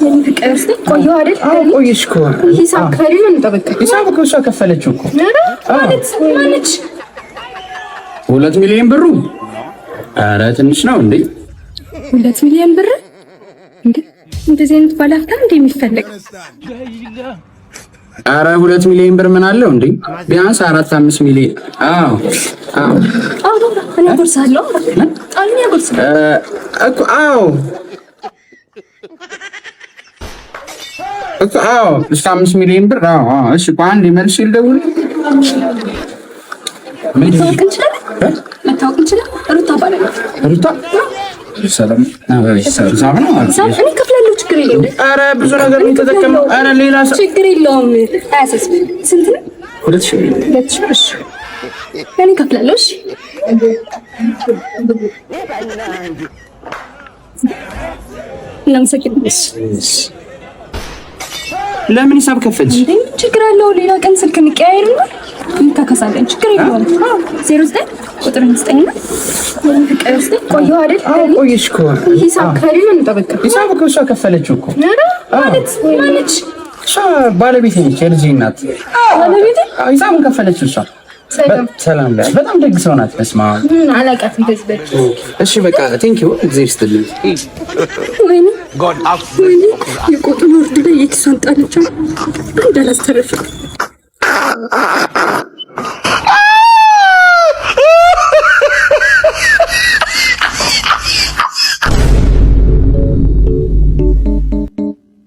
ቆየሁ አይደል? ቆየሽ እኮ ሂሳብ ከሪው እንጠበቅ። ሂሳብ እኮ እሷ ከፈለችው እኮ ማለት ማነች? 2 ሚሊዮን ብሩ። ኧረ ትንሽ ነው እንዴ? 2 ሚሊዮን ብር እንዴ? እንደዚህ አይነት ባለሀብት እንዴ የሚፈልግ? ኧረ 2 ሚሊዮን ብር ምን አለው እንዴ? ቢያንስ 4-5 ሚሊዮን። አዎ እኔ ጎርሳለሁ። ጣልኛ ጎርሳ እኮ አዎ እስከ 5 ሚሊዮን ብር። እሺ አንዴ መልስ ይልደውል። መታወቅ እንችላለን። ሩታ ባለቤት ሩታ ሰላም ነው። እኔ ከፍላለሁ፣ ችግር የለውም። ኧረ ብዙ ነገር ነው የተጠቀመው። ኧረ ሌላ ችግር የለውም። አያሳስብም። ስንት ነው? 2,000 ብር። እኔ ከፍላለሁ። እሺ ለምን ሂሳብ ከፈልሽ? ችግር አለው። ሌላ ቀን ስልክ እንቀያየርና እንካከሳለን። ችግር የለውም። 09 ቁጥር 9 ነው። ቆየሁ አይደል? ቆየሽ እኮ ሂሳብ ከሪው እንጠበቅ። ሂሳብ እኮ እሷ ከፈለችው እኮ ማለት ማነች? እሷ ባለቤቴ ነች፣ የልጄ እናት ባለቤቴ። ሂሳቡን ከፈለችው እሷ። ሰላም ላይ በጣም ደግ ሰው ናት። በስመ አብ አላውቃትም። በዚህ እሺ በቃ ቴንኪው። እግዚአብሔር ይስጥልኝ። ወይኔ የቆጡን ወርድ ላይ የኪሷን ጣለቻ እንዳላስተረፈ